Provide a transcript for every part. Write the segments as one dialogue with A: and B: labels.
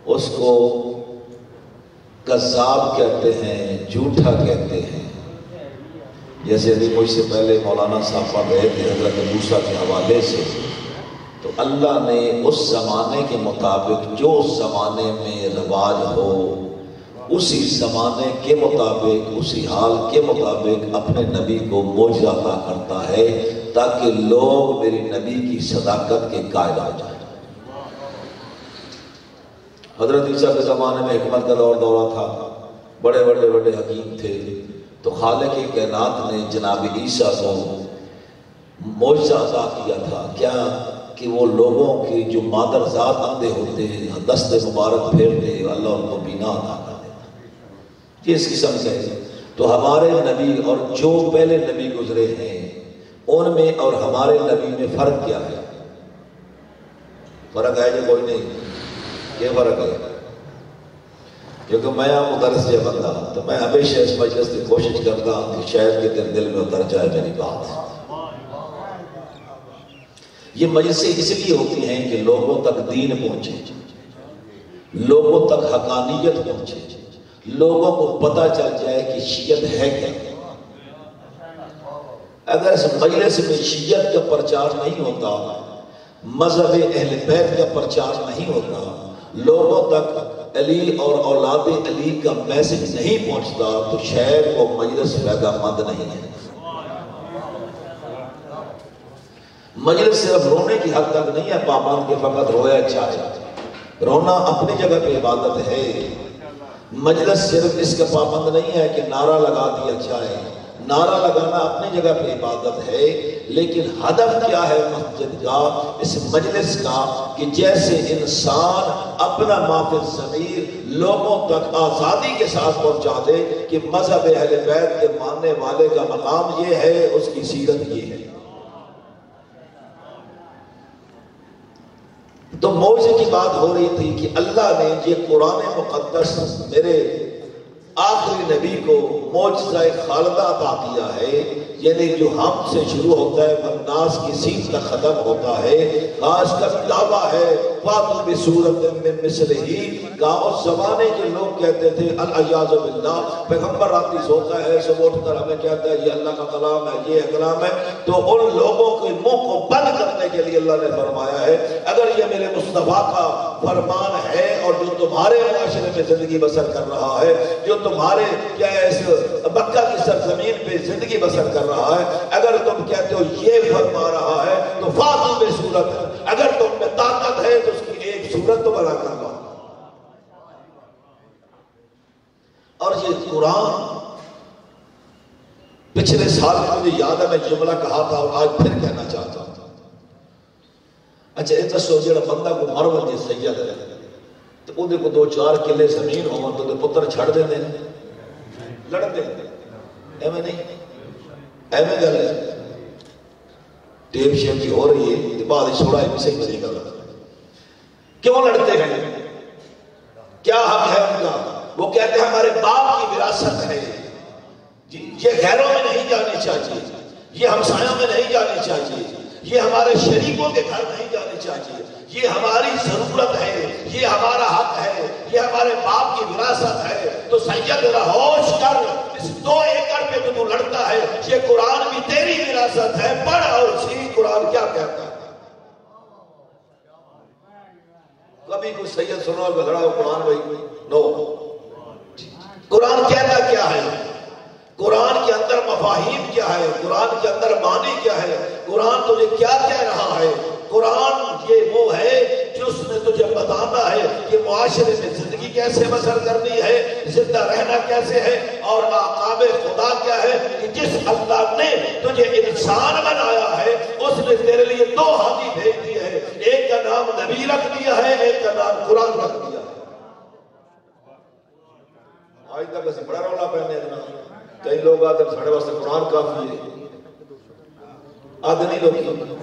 A: اس کو کذاب کہتے ہیں، جھوٹا کہتے ہیں۔ جیسے ابھی مجھ سے پہلے مولانا صاحب پڑھ رہے تھے حضرت موسیٰ کے حوالے سے، تو اللہ نے اس زمانے کے مطابق جو اس زمانے میں رواج ہو، اسی زمانے کے مطابق، اسی حال کے مطابق اپنے نبی کو معجزہ عطا کرتا ہے تاکہ لوگ میری نبی کی صداقت کے قائل ہو جائیں۔ حضرت عیسیٰ کے زمانے میں حکمت کا دورہ تھا، بڑے بڑے بڑے حکیم تھے، تو خالق کائنات نے جناب عیسیٰ کو معجزہ عطا کیا تھا، کیا کہ وہ لوگوں کی جو مادر ذات اندھے ہوتے ہیں دست مبارک پھیرتے، اللہ ان کو بینا عطا کر دیتا۔ یہ اس قسم سے تو ہمارے نبی اور جو پہلے نبی گزرے ہیں ان میں اور ہمارے نبی میں فرق کیا ہے؟ فرق ہے جو کوئی نہیں؟ کیا فرق ہے؟ کیونکہ میں آپ مدرس جب بندہ تو میں ہمیشہ اس مجلس کی کوشش کرتا ہوں کہ شاید کہ دل میں اتر جائے میری بات۔ یہ مجلسیں اس لیے ہوتی ہیں کہ لوگوں تک دین پہنچے، لوگوں تک حقانیت پہنچے، لوگوں کو پتہ چل جائے کہ شیعت ہے کیا۔ اگر اس مجلس میں شیعت کا پرچار نہیں ہوتا، مذہب اہل بیت کا پرچار نہیں ہوتا، لوگوں تک علی اور اولاد علی کا میسج نہیں پہنچتا، تو شاید وہ مجلس فائدہ مند نہیں ہے۔ مجلس صرف رونے کی حد تک نہیں ہے پابند کے فقط رویا چاہے، رونا اپنی جگہ پہ عبادت ہے۔ مجلس صرف اس کا پابند نہیں ہے کہ نعرہ لگا دیا جائے، نعرہ لگانا اپنی جگہ پہ عبادت ہے، لیکن ہدف کیا ہے مسجد کا، اس مجلس کا، کہ جیسے انسان اپنا مافی ضمیر لوگوں تک آزادی کے ساتھ پہنچا دے کہ مذہب اہل بیت کے ماننے والے کا مقام یہ ہے، اس کی سیرت یہ ہے۔ تو معجزے کی بات ہو رہی تھی کہ اللہ نے یہ قرآن مقدس میرے آخری نبی کو معجزہ خالدہ عطا کیا ہے، یعنی جو ہم سے شروع ہوتا ہے والناس کی سین تک ختم ہوتا ہے، آج کا دعویٰ ہے فاتوا بسورۃ من مثلہ، کہ اس زمانے کے لوگ کہتے تھے العیاذ باللہ، پیغمبر راتی سوتا ہے سب اٹھ کر ہمیں کہتا ہے یہ اللہ کا کلام ہے، یہ کلام ہے، تو ان لوگوں کے منہ کو بند کرنے کے لیے اللہ نے فرمایا ہے اگر یہ میرے مصطفیٰ کا فرمان ہے اور جو تمہارے معاشرے میں زندگی بسر کر رہا ہے، جو تمہارے کیا ہے اس مکہ کی سرزمین پہ زندگی بسر کر رہا ہے، اگر تم کہتے ہو یہ فرما رہا ہے تو فاتوا بسورۃ، اگر تم میں طاقت ہے تو اس کی ایک سورت تو بنا کر دو۔ اور یہ قرآن پچھلے سال مجھے یاد ہے میں جملہ کہا تھا اور آج پھر کہنا چاہتا ہوں۔ اچھا یہ دسو جڑا بندہ کو مر وجے سید ہے تو وہ کو 2-4 کلے زمین ہو تو پتر چھڑ دیں دیں لڑ دیں، ایویں نہیں، ایویں گل ہے، ٹیپ شیپ کی ہو رہی ہے بعد چھوڑا ہے صحیح طریقہ کا، کیوں لڑتے ہیں؟ کیا حق ہے ان کا؟ وہ کہتے ہیں ہمارے باپ کی وراثت ہے، یہ غیروں میں نہیں جانی چاہیے، یہ ہمسایوں میں نہیں جانی چاہیے، یہ ہمارے شریکوں کے گھر نہیں جانی چاہیے، یہ ہماری ضرورت ہے، یہ ہمارا حق ہے، یہ ہمارے باپ کی وراثت ہے۔ تو سید ہوش کر، اس 2 ایکڑ پہ جو تو لڑتا ہے یہ قرآن بھی تیری وراثت ہے، پڑھ اور سیکھ قرآن کیا کہتا ہے۔ کبھی کوئی سید سنو کہ لڑا ہو قرآن بھائی نو، قرآن کہتا کیا ہے، قرآن کے اندر مفاہیم کیا ہے، قرآن کے اندر معنی کیا ہے، قرآن تجھے کیا کہہ رہا ہے۔ قرآن یہ وہ ہے جس نے تجھے بتانا ہے کہ معاشرے میں زندگی کیسے بسر کرنی ہے، زندہ رہنا کیسے ہے، اور مقام خدا کیا ہے کہ جس اللہ نے تجھے انسان بنایا ہے اس نے تیرے لیے 2 حاجی بھیج دیے ہیں، ایک کا نام نبی رکھ دیا ہے، ایک کا نام قرآن رکھ دیا ہے۔ آج تک اسے بڑا رولا پہنے جناب، کئی لوگ آتے ہیں ساڑھے واسطے قرآن کافی ہے، آدھے نہیں لوگ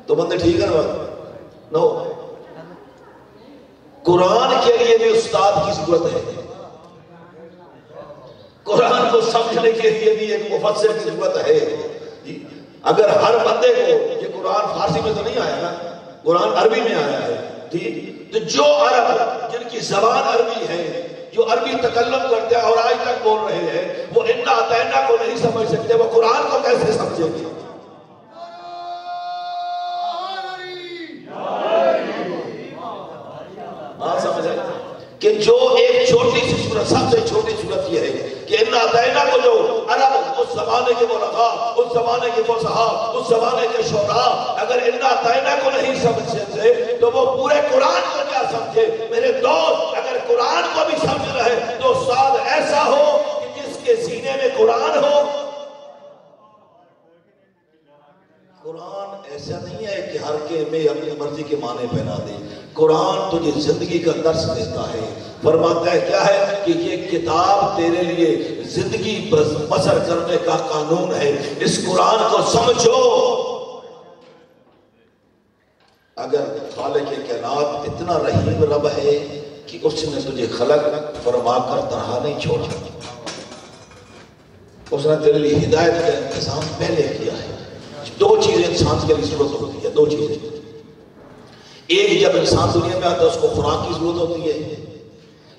A: تو بندے ٹھیک ہے نا نو، قرآن کے لیے بھی استاد کی ضرورت ہے، قرآن کو سمجھنے کے لیے بھی ایک مفسر کی ضرورت ہے۔ اگر ہر بندے کو یہ قرآن فارسی میں تو نہیں آیا نا، قرآن عربی میں آیا ہے، ٹھیک، تو جو عرب جن کی زبان عربی ہے، جو عربی تکلم کرتے ہیں اور آج تک بول رہے ہیں، وہ انا اعطینہ کو نہیں سمجھ سکتے، وہ قرآن کو کیسے سمجھیں گے؟ سمجھے کہ جو ایک چھوٹی سی صورت، سب سے چھوٹی صورت یہ ہے کہ انا اعطینہ کو جو عرب اس زمانے کے بلغاء، اس زمانے کے فصحاء، اس زمانے کے شعراء اگر انا اعطینہ کو نہیں سمجھ سکتے تو وہ پورے قرآن کو کیا سمجھے؟ میرے دوست، اگر قرآن کو بھی سمجھ رہے تو استاد ایسا ہو کہ جس کے سینے میں قرآن ہو۔ قرآن ایسا نہیں ہے کہ ہر کے میں اپنی مرضی کے معنی پہنا دے، قرآن تجھے زندگی کا درس دیتا ہے، فرماتا ہے کیا ہے کہ یہ کتاب تیرے لیے زندگی بسر کرنے کا قانون ہے، اس قرآن کو سمجھو۔ اگر خالق کائنات اتنا رحیم رب ہے کہ اس نے تجھے خلق فرما کر تنہا نہیں چھوڑا، اس نے تیرے لیے ہدایت کا انتظام پہلے کیا ہے۔ دو چیزیں انسان کے لیے ضرورت ہوتی ہے، دو چیزیں۔ ایک، جب انسان دنیا میں آتا ہے اس کو خوراک کی ضرورت ہوتی ہے،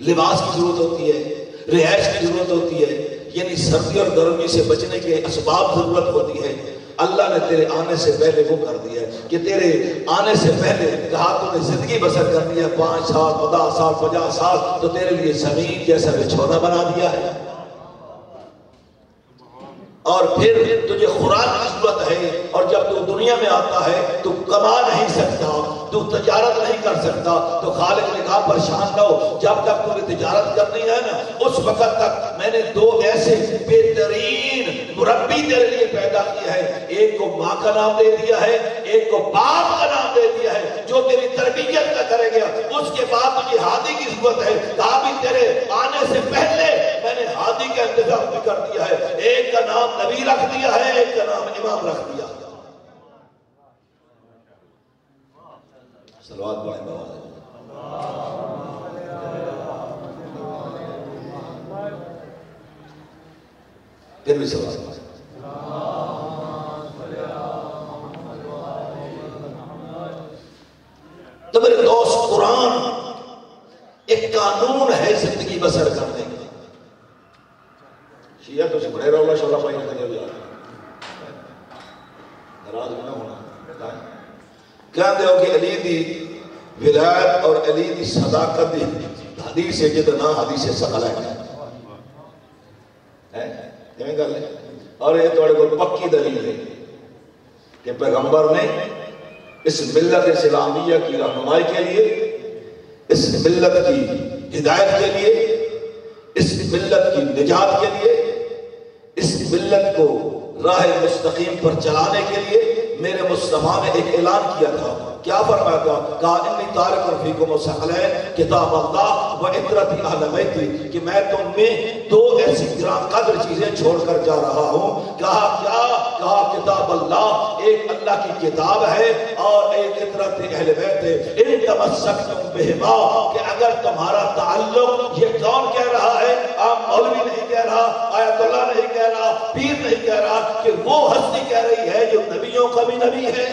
A: لباس کی ضرورت ہوتی ہے، رہائش کی ضرورت ہوتی ہے، یعنی سردی اور گرمی سے بچنے کے اسباب ضرورت ہوتی ہے۔ اللہ نے تیرے آنے سے پہلے وہ کر دیا ہے کہ تیرے آنے سے پہلے کہا تو نے زندگی بسر کرنی ہے 5 سال 10 سال 50 سال، تو تیرے لیے زمین جیسا بچھونا بنا دیا ہے، اور پھر تجھے خوراک کی ضرورت ہے، اور جب تو دنیا میں آتا ہے تو کما نہیں سکتا، تو تجارت نہیں کر سکتا، تو خالق نے کہا پریشان نہ ہو، جب تک تمہیں تجارت کرنی ہے نا اس وقت تک میں نے 2 ایسے بہترین مربی تیرے لیے پیدا کیا ہے، ایک کو ماں کا نام دے دیا ہے، ایک کو باپ کا نام دے دیا ہے، جو تیری تربیت کا کرے گا۔ اس کے بعد تجھے ہادی کی ضرورت ہے، کہا بھی تیرے آنے سے پہلے میں نے ہادی کا انتظام بھی کر دیا ہے، ایک کا نام نبی رکھ دیا ہے، ایک کا نام امام رکھ دیا ہے۔ صلوات پڑھیں بابا۔ پھر بھی صلوات پڑھیں۔ تو میرے دوست، قرآن ایک قانون ہے زندگی بسر کرنے کا۔ شیعہ تو سے بڑے رولا شولا پائی رکھنے ہو جاتا ہے، ناراض نہ ہونا، کہتے ہو کہ علی دی ولایت اور علی دی صداقت دی حدیث جدنا حدیث ثقل ہے، یہ گل ہے، اور یہ تھوڑے کو پکی دلیل ہے کہ پیغمبر نے اس ملت اسلامیہ کی رہنمائی کے لیے، اس ملت کی ہدایت کے لیے، اس ملت کی نجات کے لیے، اس ملت کو راہ مستقیم پر چلانے کے لیے میرے مصطفیٰ نے ایک اعلان کیا تھا۔ کیا فرمایا تھا؟ کہا انی تارک فیکم الثقلین کتاب اللہ و عطرتی اہل بیتی، کہ میں تم میں 2 ایسی گران قدر چیزیں چھوڑ کر جا رہا ہوں۔ کہا کیا؟ کہا کتاب اللہ، ایک اللہ کی کتاب ہے اور ایک عطرت اہل بیت ہے۔ ان تمسکتم بہما، کہ اگر تمہارا تعلق، یہ کون کہہ رہا ہے؟ عام مولوی نہیں کہہ رہا، آیت اللہ نہیں کہہ رہا، پیر نہیں کہہ رہا، کہ وہ ہستی کہہ رہی ہے جو نبیوں کا بھی نبی ہے۔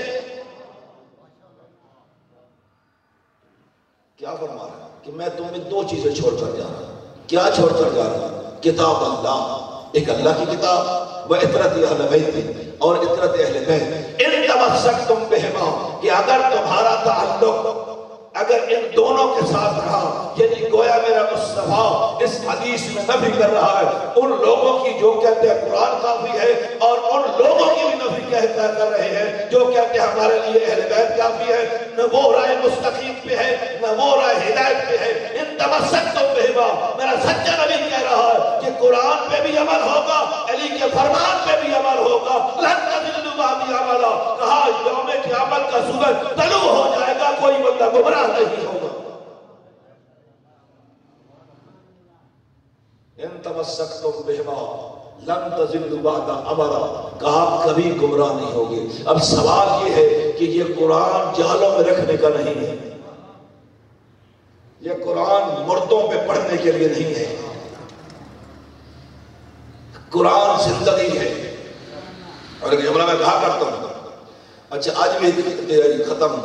A: کیا فرما رہا ہے کہ میں تمہیں 2 چیزیں چھوڑ کر جا رہا ہوں۔ کیا چھوڑ کر جا رہا ہوں؟ کتاب اللہ، ایک اللہ کی کتاب، و عطرت اہل بیت، اور عطرت اہل بیت۔ ان تمسکتم بہما، کہ اگر تمہارا تعلق اگر ان دونوں کے ساتھ رہا، یعنی گویا میرا مصطفیٰ اس حدیث میں نفی کر رہا ہے ان لوگوں کی جو کہتے ہیں قرآن کافی ہے، اور ان لوگوں کی بھی نفی کر رہے ہیں جو کہتے ہیں ہمارے لیے اہل بیت کافی ہے، نہ وہ راہ مستقیم پہ ہے نہ وہ راہ ہدایت پہ ہے۔ ان تمسکتم بہما، میرا سچا نبی کہہ رہا ہے کہ قرآن پہ بھی عمل ہوگا، علی کے فرمان پہ بھی عمل ہوگا، لن تضلوا بعدی ابدا، کہا یوم قیامت کا سورج طلوع ہو جائے گا، کوئی بندہ گمراہ نہیں ہوگا۔ ان تمسکتم بہما لن تضلوا بعد ابدا، کہا کبھی گمراہ نہیں ہوگے۔ اب سوال یہ ہے کہ یہ قرآن جالوں میں رکھنے کا نہیں ہے، یہ قرآن مردوں پہ پڑھنے کے لیے نہیں ہے، قرآن زندگی ہے۔ اور ایک جملہ میں کہا کرتا ہوں، اچھا آج بھی ختم،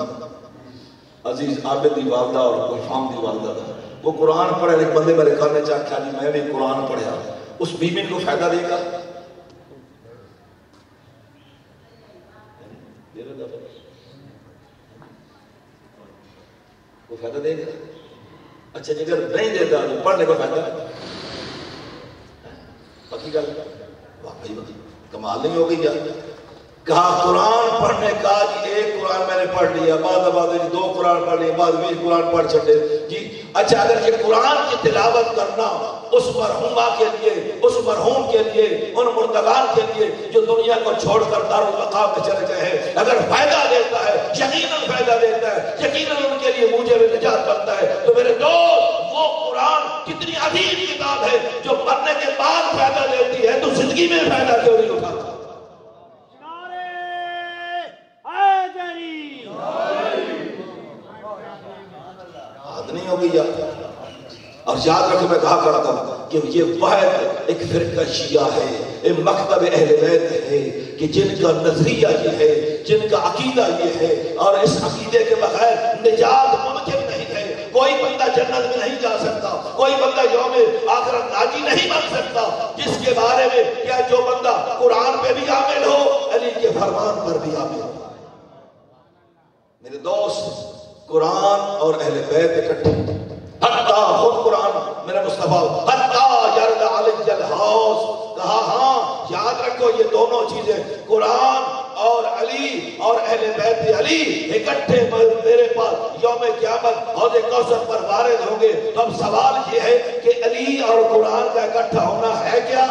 A: عزیز عابد دی والدہ اور کوئی فام دی والدہ تھا، وہ قرآن پڑھے، ایک بندے میرے گھر نے چاہا جی میں بھی قرآن پڑھیا، اس بیوی کو فائدہ دے گا؟ وہ فائدہ دے گا؟ اچھا جی اگر نہیں دیتا تو پڑھنے کا فائدہ پکی گل واقعی کمال نہیں ہو گئی کیا؟ کہا قرآن پڑھنے کا جی ایک قرآن میں نے پڑھ لیا، بعد جی 2 قرآن پڑھ لیا، بعد 20 قرآن پڑھ چھڑے جی۔ اچھا اگر یہ قرآن کی تلاوت کرنا اس مرحومہ کے لیے، اس مرحوم کے لیے، ان مردگان کے لیے جو دنیا کو چھوڑ کر دارالمقام میں چلے گئے ہیں، اگر فائدہ دیتا ہے، یقیناً فائدہ دیتا ہے، یقیناً ان کے لیے مجھے بھی نجات بنتا ہے، تو میرے دوست وہ قرآن کتنی عظیم کتاب ہے جو پڑھنے کے بعد فائدہ دیتی ہے، تو زندگی میں فائدہ کیوں نہیں اٹھاتا؟ نہیں ہو گئی یاد، اور یاد رکھ میں کہا کرتا ہوں کہ یہ واحد ایک فرقہ شیعہ ہے، ایک مکتب اہل بیت ہے کہ جن کا نظریہ یہ ہے، جن کا عقیدہ یہ ہے، اور اس عقیدے کے بغیر نجات ممکن نہیں ہے۔ کوئی بندہ جنت میں نہیں جا سکتا، کوئی بندہ یوم آخرت ناجی نہیں بن سکتا، جس کے بارے میں کیا جو بندہ قرآن پہ بھی عامل ہو، علی کے فرمان پر بھی عامل ہو۔ میرے دوست قرآن اور اہل بیت اکٹھے، حتیٰ خود قرآن میرے مصطفیٰ حتیٰ یرد علی الحوض، کہا ہاں یاد رکھو یہ دونوں چیزیں قرآن اور علی اور اہل بیت علی اکٹھے میرے پاس یوم قیامت حوض کوثر پر وارد ہوں گے۔ تو اب سوال یہ ہے کہ علی اور قرآن کا اکٹھا ہونا ہے کیا؟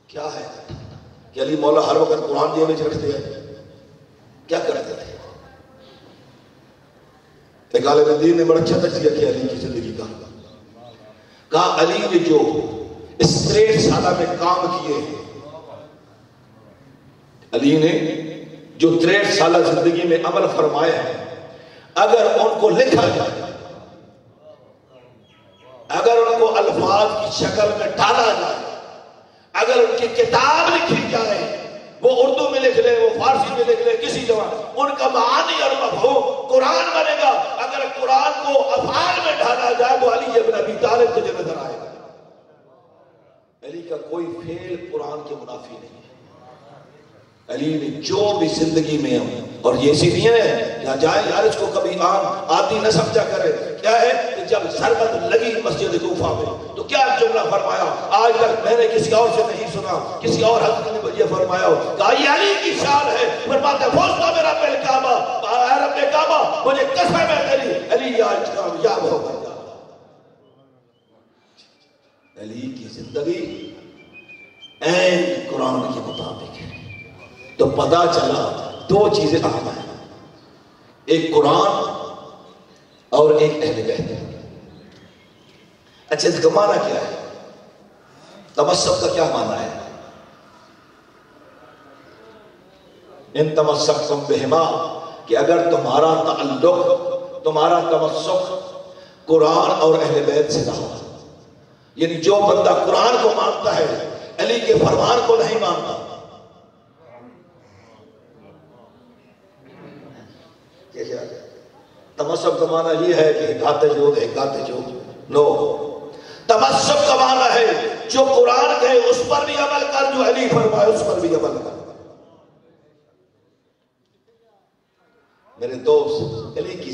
A: کیا ہے کہ علی مولا ہر وقت قرآن جیب میں رکھتے ہیں؟ کیا کرتے تھے؟ ایک عالم دین نے بڑا اچھا تجزیہ کیا علی کی زندگی کا، کہا علی نے جو اس 63 سالہ میں کام کیے ہیں، علی نے جو 63 سالہ زندگی میں عمل فرمائے ہیں، اگر ان کو لکھا جائے، اگر ان کو الفاظ کی شکل میں ڈالا جائے، اگر ان کی کتاب لکھی جائے، وہ اردو میں لکھ لے، وہ فارسی میں لکھ لے، کسی زبان، ان کا معانی اور مفہوم قرآن بنے گا۔ اگر قرآن کو افعال میں ڈھالا جائے تو علی ابن ابی طالب تجھے نظر آئے گا۔ علی کا کوئی فعل قرآن کے منافی نہیں ہے۔ علی نے جو بھی زندگی میں اور یہ اسی لیے ہے یا جائے یار اس کو کبھی عام آدمی نہ سمجھا کرے، کیا ہے کہ جب ضربت لگی مسجد کوفہ میں تو کیا جملہ فرمایا، آج تک میں نے کسی اور سے نہیں سنا، کسی اور حضرت نے یہ فرمایا ہو، کہا یہ علی کی شان ہے، فرماتے ہیں فوزتا میرا پہل کعبہ، اے رب کعبہ مجھے قسم ہے تیری، علی آج کامیاب ہو گیا۔ علی کی زندگی عین قرآن کے مطابق ہے۔ تو پتا چلا 2 چیزیں اہم ہیں، ایک قرآن اور ایک اہل بیت۔ اچھا اس کا معنی کیا ہے؟ تمسک کا کیا معنی ہے؟ ان تمسکتم بہما، کہ اگر تمہارا تعلق، تمہارا تمسک قرآن اور اہل بیت سے رہا، یعنی جو بندہ قرآن کو مانتا ہے علی کے فرمان کو نہیں مانتا، تمسک کا معنی یہ ہے کہ گاتے جو نو، تمسک کا معنی ہے جو قرآن کہے اس پر بھی عمل کر، جو علی فرمائے اس پر بھی عمل کر۔ میرے دوست علی کی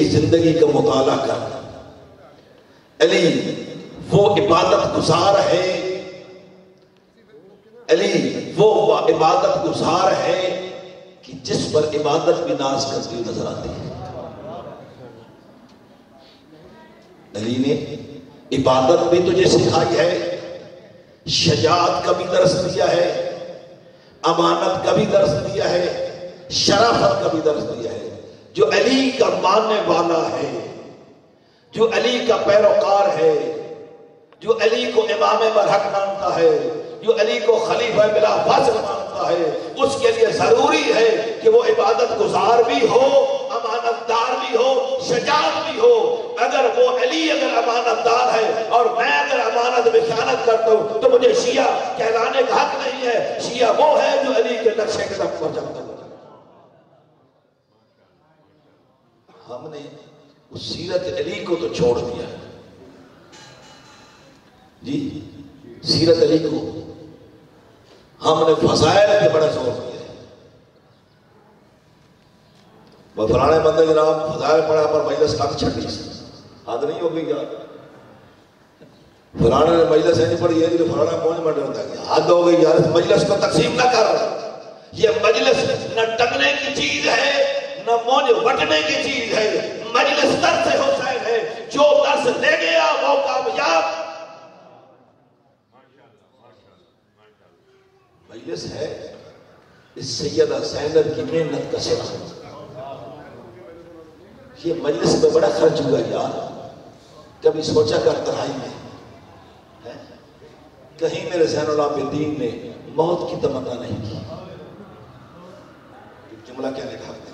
A: زندگی کا مطالعہ کر، علی وہ عبادت گزار ہے، علی وہ عبادت گزار ہے کہ جس پر عبادت بھی ناز کرتی ہوئی نظر آتی ہے۔ علی نے عبادت بھی تجھے سکھائی ہے، شجاعت کا بھی درس دیا ہے، امانت کا بھی درس دیا ہے، شرافت کا بھی درس دیا ہے۔ جو علی کا ماننے والا ہے، جو علی کا پیروکار ہے، جو علی کو امام برحق مانتا ہے، جو علی کو خلیفہ بلا فاصل مانتا ہے، اس کے لیے ضروری ہے کہ وہ عبادت گزار بھی ہو، امانت دار بھی ہو، شجاعت بھی ہو. اگر وہ علی اگر امانت دار ہے اور میں اگر امانت میں خیانت کرتا ہوں تو مجھے شیعہ کہلانے کا حق نہیں ہے. شیعہ وہ ہے جو علی کے نقشے قدم پر چلتا ہے. ہم نے اس سیرت علی کو تو چھوڑ دیا ہے جی. سیرت علی کو ہم نے فضائل پہ بڑا زور دیا ہے. وہ فلانے بندے جناب فضائل پڑھا پر مجلس حد چھٹی سے حد نہیں ہوگی یار. فلانے نے مجلس نہیں پڑھی ہے تو فلانا کون میں ڈرتا ہے حد ہو گئی یار. مجلس کو تقسیم نہ کر. یہ مجلس نہ ٹکنے کی چیز ہے نہ مونج وٹنے کی چیز ہے. مجلس درس حسین ہے. جو درس لے گیا وہ کامیاب. مجلس ہے اس سیدہ زینب کی محنت کا صدقہ. یہ مجلس میں بڑا خرچ ہوا یار. کبھی سوچا کر تنہائی میں کہیں میرے زین العابدین نے موت کی تمنا نہیں کی. جملہ کہنے کا حق نہیں.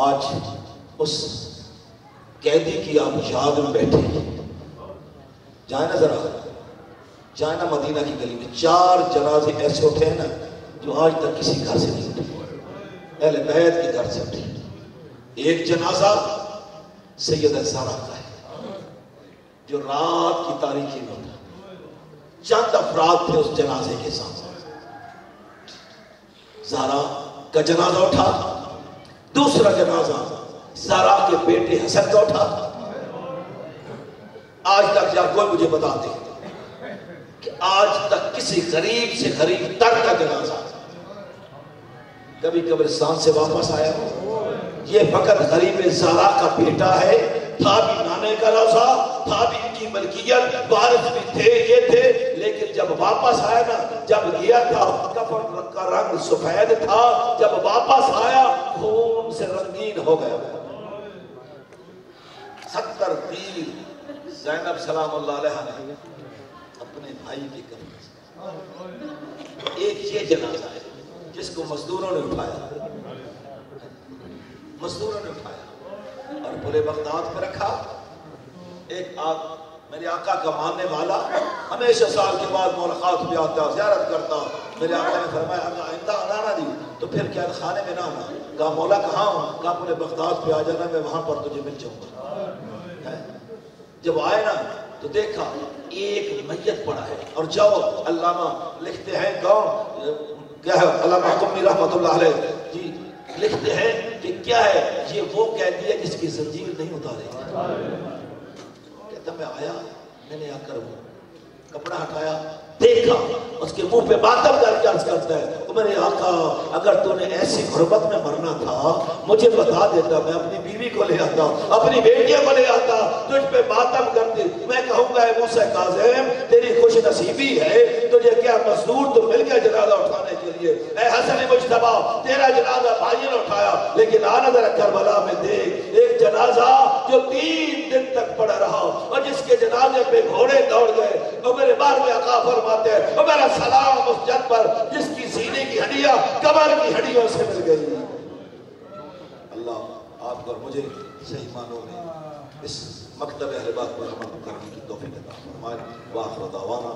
A: آج اس قیدی کی آپ یاد میں بیٹھے جائیں نا ذرا جائیں نا مدینہ کی گلی میں 4 جنازے ایسے اٹھے ہیں نا جو آج تک کسی گھر سے نہیں اٹھے. اہل بیت کے گھر سے اٹھے. ایک جنازہ سیدہ زہرا کا ہے جو رات کی تاریکی میں اٹھا. چند افراد تھے اس جنازے کے ساتھ. زہرا کا جنازہ اٹھا. دوسرا جنازہ زہرا کے بیٹے حسن کا اٹھا. آج تک جب کوئی مجھے بتاتے کہ آج تک کسی غریب سے غریب تر کا جنازہ کبھی قبرستان سے واپس آیا ہو. یہ فقط غریب زہرا کا بیٹا ہے. تھا بھی نانے کا روزہ, تھا بھی ان کی ملکیت, وارث بھی تھے, یہ تھے, لیکن جب واپس آیا نا, جب گیا تھا کفن کا رنگ سفید تھا, جب واپس آیا خون سے رنگین ہو گیا. 70 تیر زینب سلام اللہ علیہ نے اپنے بھائی کی کفن. ایک یہ جنازہ ہے جس کو مزدوروں نے اٹھایا, مزدوروں نے اٹھایا اور پورے بغداد پہ رکھا. ایک میرے آقا کا ماننے والا ہمیشہ سال کے بعد ملاقات پہ آتا, زیارت کرتا. میرے آقا نے فرمایا اگر آئندہ آنا نہ دی تو پھر قید خانے میں نہ آنا. کہا مولا کہاں ہوں؟ کہا پورے بغداد پہ آ جانا, میں وہاں پر تجھے مل جاؤں گا. جب آئے نا تو دیکھا ایک میت پڑا ہے. اور جاؤ علامہ لکھتے ہیں کون کیا ہے, علامہ قمی رحمت اللہ علیہ جی لکھتے ہیں کہ کیا ہے یہ وہ قیدی ہے جس کی زنجیر نہیں اتاری. کہتا میں آیا, میں نے آ کر وہ کپڑا ہٹایا, دیکھا اس کے منہ پہ ماتم کر کے عرض کرتا ہے میرے آقا اگر تو نے ایسی غربت میں مرنا تھا مجھے بتا دیتا, میں اپنی بیوی کو لے آتا, اپنی بیٹیوں کو لے آتا, تجھ پہ ماتم کرتی. میں کہوں گا اے موسیٰ کاظم تیری خوش نصیبی ہے, تجھے کیا مزدور تو مل گیا جنازہ اٹھانے کے لیے. اے حسن مجتبیٰ تیرا جنازہ بھائیوں نے اٹھایا, لیکن آنا ذرا کربلا میں دیکھ ایک جنازہ جو 3 دن تک پڑا رہا اور جس کے جنازے پہ گھوڑے دوڑ گئے. اور میرے بار میں آقا فرماتے ہیں اور میرا سلام اس جن پر جس کی سینے کی ہڈیاں کمر کی ہڈیوں سے مل گئی. اللہ آپ کو اور مجھے صحیح معنوں میں اس مکتب اہل بیت پر عمل کرنے کی توفیق عطا فرمائے. وآخر دعوانا